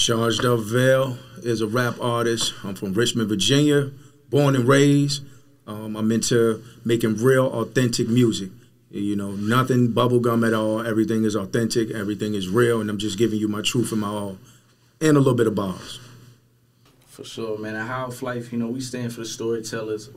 ChargedUp Vell is a rap artist. I'm from Richmond, Virginia, born and raised. I'm into making real, authentic music. You know, nothing bubblegum at all. Everything is authentic. Everything is real, and I'm just giving you my truth and my all, and a little bit of bars. For sure, man. At House Life, you know, we stand for the storytellers.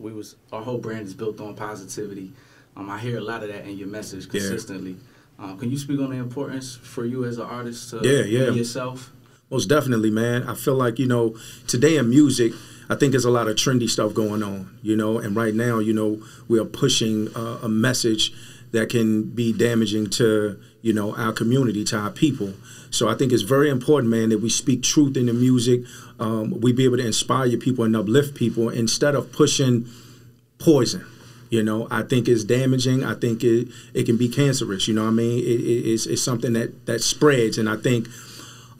Our whole brand is built on positivity. I hear a lot of that in your message consistently. Yeah. Can you speak on the importance for you as an artist to be yourself? Most definitely, man. I feel like, you know, today in music, I think there's a lot of trendy stuff going on, you know, and right now, you know, we are pushing a message that can be damaging to, you know, our community, to our people. So I think it's very important, man, that we speak truth in the music. We be able to inspire people and uplift people instead of pushing poison. You know, I think it's damaging. I think it can be cancerous. You know what I mean? It's something that spreads. And I think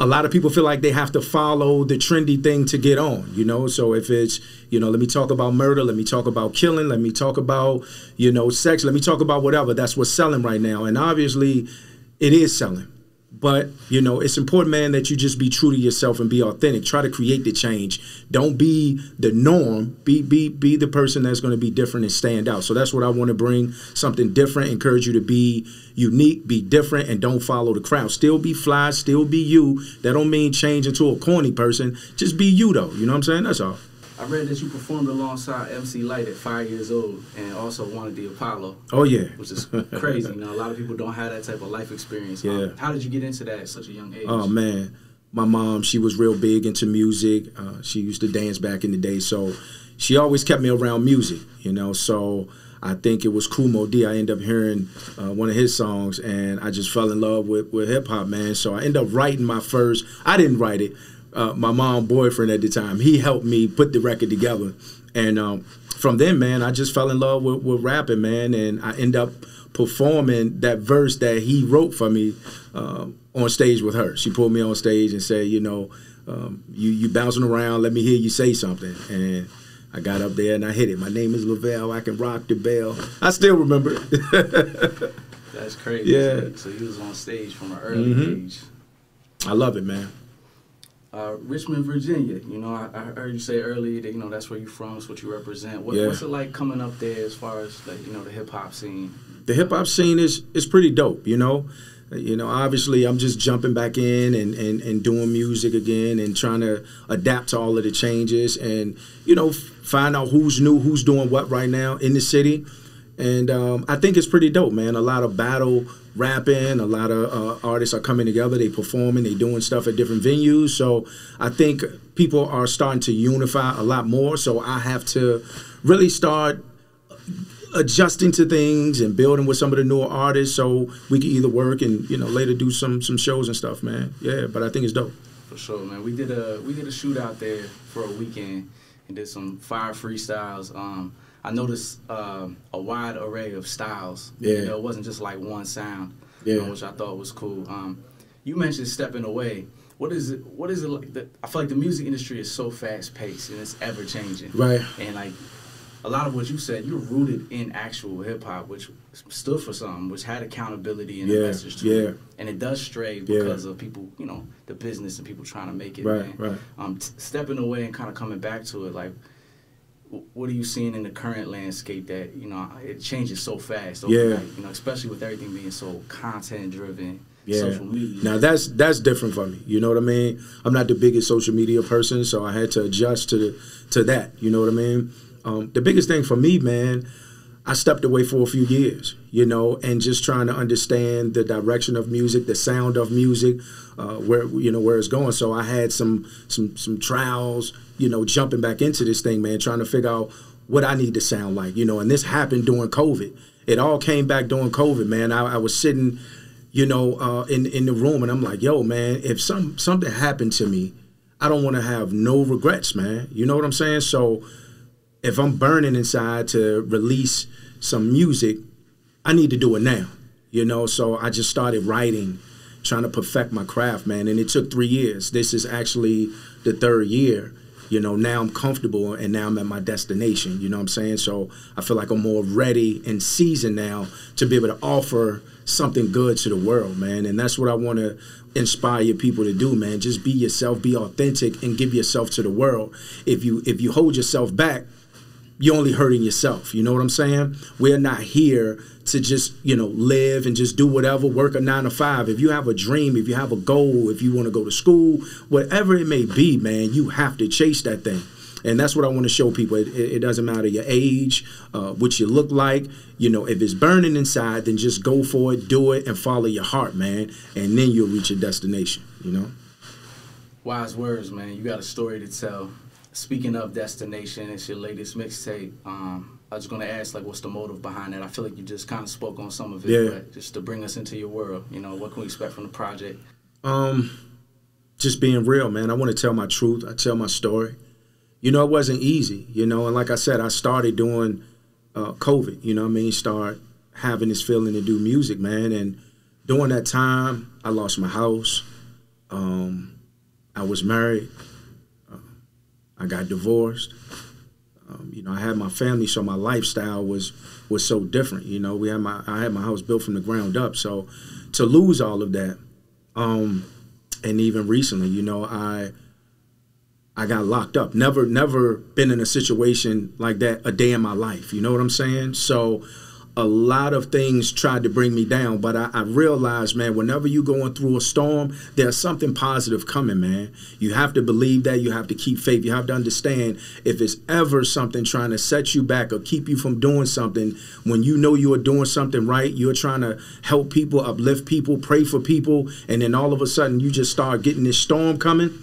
a lot of people feel like they have to follow the trendy thing to get on, you know? So if it's, you know, let me talk about murder, let me talk about killing, let me talk about, you know, sex, let me talk about whatever. That's what's selling right now. And obviously it is selling. But, you know, it's important, man, that you just be true to yourself and be authentic. Try to create the change. Don't be the norm. Be the person that's going to be different and stand out. So that's what I want to bring, something different, encourage you to be unique, be different, and don't follow the crowd. Still be fly, still be you. That don't mean change into a corny person. Just be you, though. You know what I'm saying? That's all. I read that you performed alongside MC Lyte at 5 years old and also wanted the Apollo. Oh, yeah. Which is crazy. You know, a lot of people don't have that type of life experience. Yeah. How did you get into that at such a young age? Oh, man. My mom, she was real big into music. She used to dance back in the day. So she always kept me around music, you know. So I think it was Kool Moe Dee. I ended up hearing one of his songs, and I just fell in love with hip-hop, man. So I ended up writing my first. I didn't write it. My mom's boyfriend at the time, he helped me put the record together. And from then, man, I just fell in love with rapping, man. And I ended up performing that verse that he wrote for me on stage with her. She pulled me on stage and said, you know, you bouncing around, let me hear you say something. And I got up there and I hit it. My name is Lavelle, I can rock the bell. I still remember it. That's crazy. Yeah. So you was on stage from an early age. I love it, man. Richmond, Virginia, you know, I heard you say earlier that, you know, that's where you're from, it's what you represent. What's it like coming up there as far as, like, you know, the hip-hop scene? The hip-hop scene is pretty dope, you know. You know, obviously I'm just jumping back in and doing music again and trying to adapt to all of the changes and, you know, find out who's new, who's doing what right now in the city. And I think it's pretty dope, man. A lot of battle rapping, a lot of artists are coming together, they performing, they doing stuff at different venues. So I think people are starting to unify a lot more. So I have to really start adjusting to things and building with some of the newer artists so we can either work and, you know, later do some shows and stuff, man. Yeah, but I think it's dope. For sure, man. We did a shoot out there for a weekend and did some fire freestyles. I noticed a wide array of styles. Yeah. You know, it wasn't just like one sound, yeah, you know, which I thought was cool. You mentioned stepping away. What is it like? I feel like the music industry is so fast paced and it's ever changing. Right. And like a lot of what you said, you're rooted in actual hip hop, which stood for something, which had accountability and a message to it. And it does stray because of people, you know, the business and people trying to make it. Right. Man. Right. Stepping away and kind of coming back to it, like, what are you seeing in the current landscape that, you know, it changes so fast overnight, you know, especially with everything being so content-driven, social media? Now, that's different for me, you know what I mean? I'm not the biggest social media person, so I had to adjust to that, you know what I mean? The biggest thing for me, man, I stepped away for a few years, you know, and just trying to understand the direction of music, the sound of music, where it's going. So I had some trials, you know, jumping back into this thing, man, trying to figure out what I need to sound like, you know. And this happened during COVID. It all came back during COVID, man. I was sitting, you know, in the room, and I'm like, yo, man, if something happened to me, I don't want to have no regrets, man. You know what I'm saying? So if I'm burning inside to release some music, I need to do it now, you know? So I just started writing, trying to perfect my craft, man. And it took 3 years. This is actually the 3rd year, You know, now I'm comfortable and now I'm at my destination. You know what I'm saying? So I feel like I'm more ready and seasoned now to be able to offer something good to the world, man. And that's what I want to inspire people to do, man. Just be yourself, be authentic, and give yourself to the world. If you hold yourself back, you're only hurting yourself. You know what I'm saying? We're not here to just, you know, live and just do whatever, work a 9 to 5. If you have a dream, if you have a goal, if you want to go to school, whatever it may be, man, you have to chase that thing. And that's what I want to show people. It doesn't matter your age, what you look like. You know, if it's burning inside, then just go for it, do it, and follow your heart, man. And then you'll reach your destination, you know? Wise words, man. You got a story to tell. Speaking of destination, it's your latest mixtape. I was going to ask, like, what's the motive behind that? I feel like you just kind of spoke on some of it, yeah. But just to bring us into your world, you know, what can we expect from the project? Just being real, man. I want to tell my truth. I tell my story. You know, it wasn't easy, you know, and like I said, I started doing COVID, you know what I mean, start having this feeling to do music, man, and during that time, I lost my house, I was married, I got divorced, you know, I had my family, so my lifestyle was so different, you know, I had my house built from the ground up, so to lose all of that, and even recently, you know, I got locked up. Never been in a situation like that a day in my life. You know what I'm saying? So a lot of things tried to bring me down, but I realized, man, whenever you're going through a storm, there's something positive coming, man. You have to believe that. You have to keep faith. You have to understand if it's ever something trying to set you back or keep you from doing something, when you know you are doing something right, you're trying to help people, uplift people, pray for people, and then all of a sudden you just start getting this storm coming.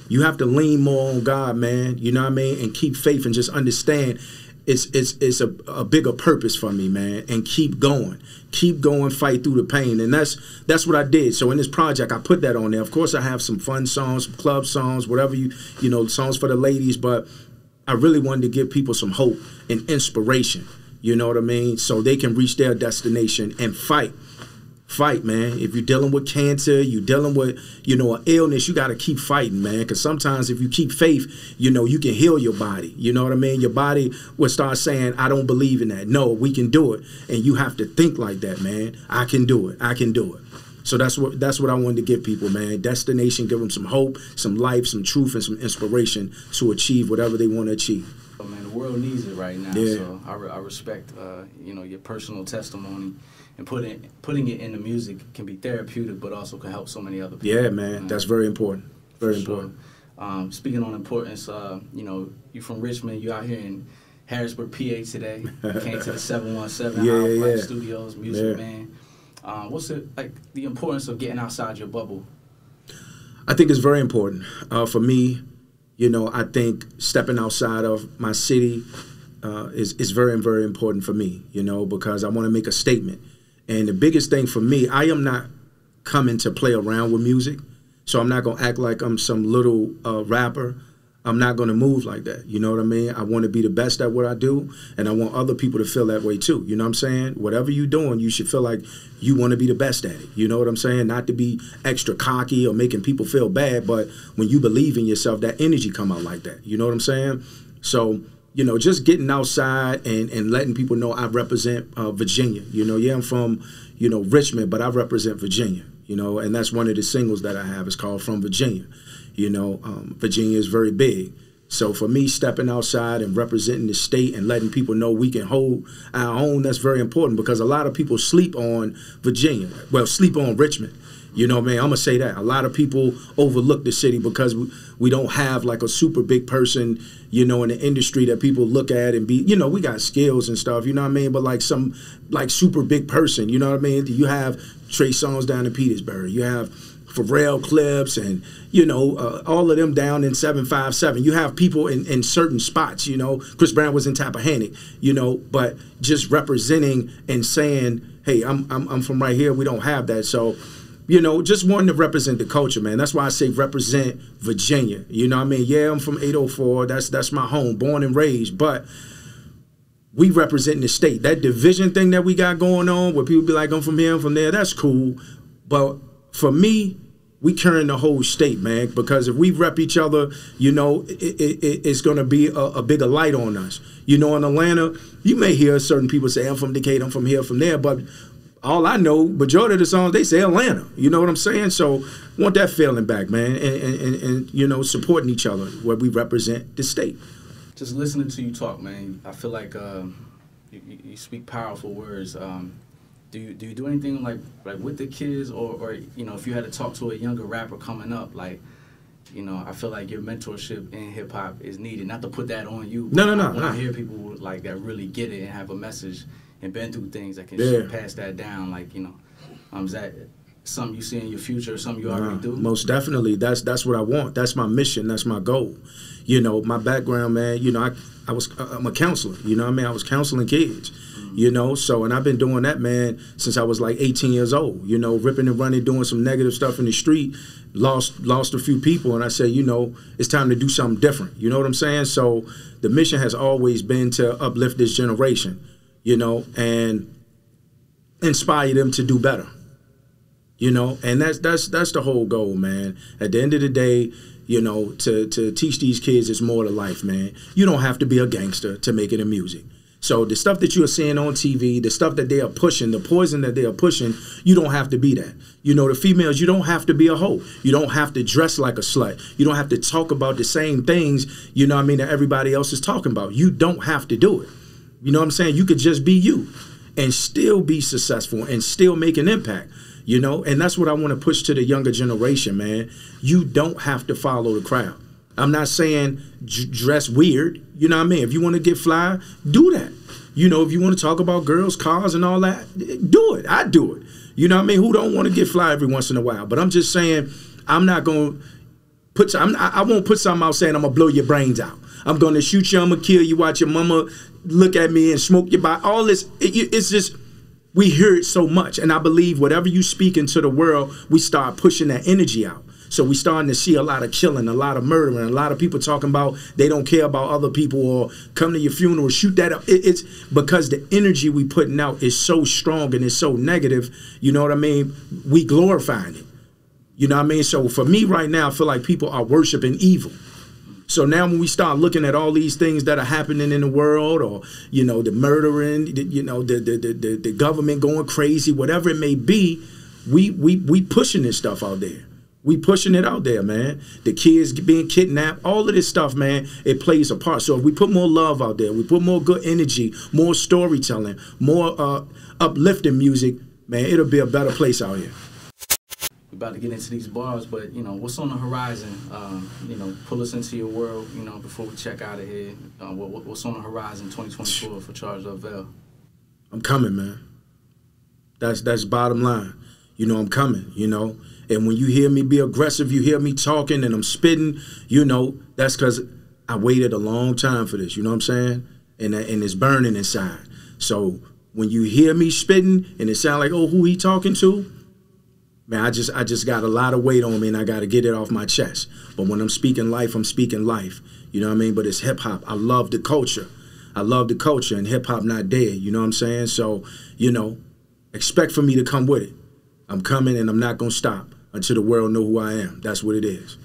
You have to lean more on God, man, you know what I mean, and keep faith and just understand it's a bigger purpose for me, man, and keep going, fight through the pain, and that's what I did. So in this project, I put that on there. Of course, I have some fun songs, some club songs, whatever you know, songs for the ladies, but I really wanted to give people some hope and inspiration, you know what I mean, so they can reach their destination and fight, man. If you're dealing with cancer, you're dealing with, you know, an illness, you got to keep fighting, man, because sometimes if you keep faith, you know, you can heal your body, you know what I mean? Your body will start saying, I don't believe in that. No, we can do it, and you have to think like that, man. I can do it. I can do it. So that's what I wanted to give people, man. Destination, give them some hope, some life, some truth, and some inspiration to achieve whatever they want to achieve. Oh, man, the world needs it right now, yeah. So I respect, you know, your personal testimony. And putting it in the music can be therapeutic, but also can help so many other people. Yeah, man, that's very important. Very important. Speaking on importance, you know, you're from Richmond. You're out here in Harrisburg, PA today. You came to the 717 High Studios, Music Man. What's it like? The importance of getting outside your bubble? I think it's very important for me. You know, I think stepping outside of my city is very, very important for me. You know, because I want to make a statement. And the biggest thing for me, I am not coming to play around with music. So I'm not going to act like I'm some little rapper. I'm not going to move like that. You know what I mean? I want to be the best at what I do, and I want other people to feel that way too. You know what I'm saying? Whatever you're doing, you should feel like you want to be the best at it. You know what I'm saying? Not to be extra cocky or making people feel bad, but when you believe in yourself, that energy come out like that. You know what I'm saying? So, you know, just getting outside and letting people know I represent Virginia. You know, yeah, I'm from, you know, Richmond, but I represent Virginia, you know, and that's one of the singles that I have. It's called From Virginia. You know, Virginia is very big. So for me, stepping outside and representing the state and letting people know we can hold our own, that's very important, because a lot of people sleep on Virginia. Well, sleep on Richmond. You know, man, I'm going to say that. A lot of people overlook the city because we don't have like a super big person, you know, in the industry that people look at and be, you know, we got skills and stuff, you know what I mean? But like some like super big person, you know what I mean? You have Trey Songz down in Petersburg. You have Pharrell Clips and, you know, all of them down in 757. You have people in certain spots, you know. Chris Brown was in Tappahannock, you know, but just representing and saying, hey, I'm from right here. We don't have that. So, you know, just wanting to represent the culture, man. That's why I say represent Virginia. You know what I mean? Yeah, I'm from 804. That's my home, born and raised. But we represent the state. That division thing that we got going on where people be like, I'm from here, I'm from there, that's cool. But for me, we carrying the whole state, man, because if we rep each other, you know, it's going to be a bigger light on us. You know, in Atlanta, you may hear certain people say, I'm from Decatur, I'm from here, from there, but all I know, majority of the songs, they say Atlanta. You know what I'm saying? So want that feeling back, man, and you know, supporting each other where we represent the state. Just listening to you talk, man, I feel like you speak powerful words. Do you do anything like with the kids, or you know, if you had to talk to a younger rapper coming up, like, you know, I feel like your mentorship in hip hop is needed. Not to put that on you. No. When I hear people like that really get it and have a message and been through things that can pass that down, like, you know, is that something you see in your future, or something you already do? Most definitely. That's what I want. That's my mission. That's my goal. You know, my background, man. You know, I'm a counselor. You know what I mean? I was counseling kids. You know, so, and I've been doing that, man, since I was like 18 years old, you know, ripping and running, doing some negative stuff in the street, lost a few people, and I said, you know, it's time to do something different. You know what I'm saying? So the mission has always been to uplift this generation, you know, and inspire them to do better, you know, and that's the whole goal, man. At the end of the day, you know, to teach these kids is more to life, man. You don't have to be a gangster to make it in music. So the stuff that you're seeing on TV, the stuff that they are pushing, the poison that they are pushing, you don't have to be that. You know, the females, you don't have to be a hoe. You don't have to dress like a slut. You don't have to talk about the same things, you know what I mean, that everybody else is talking about. You don't have to do it. You know what I'm saying? You could just be you and still be successful and still make an impact, you know? And that's what I want to push to the younger generation, man. You don't have to follow the crowd. I'm not saying dress weird, you know what I mean? If you want to get fly, do that. You know, if you want to talk about girls, cars, and all that, do it. I do it. You know what I mean? Who don't want to get fly every once in a while? But I'm just saying, I'm not going to put, I won't put something out saying I'm going to blow your brains out. I'm going to shoot you, I'm going to kill you, watch your mama look at me and smoke your body. All this, it's just, we hear it so much. And I believe whatever you speak into the world, we start pushing that energy out. So we starting to see a lot of killing, a lot of murdering, a lot of people talking about they don't care about other people or come to your funeral, shoot that up. It's because the energy we putting out is so strong and it's so negative, you know what I mean? We glorifying it. You know what I mean? So for me right now, I feel like people are worshiping evil. So now when we start looking at all these things that are happening in the world, or, you know, the murdering, you know, the government going crazy, whatever it may be, we pushing this stuff out there. We pushing it out there, man. The kids being kidnapped, all of this stuff, man, it plays a part. So if we put more love out there, we put more good energy, more storytelling, more uplifting music, man, it'll be a better place out here. We're about to get into these bars, but, you know, what's on the horizon? You know, pull us into your world, you know, before we check out of here. What's on the horizon 2024 for ChargedUp Vell? I'm coming, man. That's bottom line. You know, I'm coming, you know. And when you hear me be aggressive, you hear me talking and I'm spitting, you know, that's because I waited a long time for this, you know what I'm saying? And it's burning inside. So when you hear me spitting and it sound like, oh, who he talking to? Man, I just got a lot of weight on me and I got to get it off my chest. But when I'm speaking life, I'm speaking life. You know what I mean? But it's hip-hop. I love the culture. I love the culture, and hip-hop not dead. You know what I'm saying? So, you know, expect for me to come with it. I'm coming and I'm not going to stop until the world know who I am. That's what it is.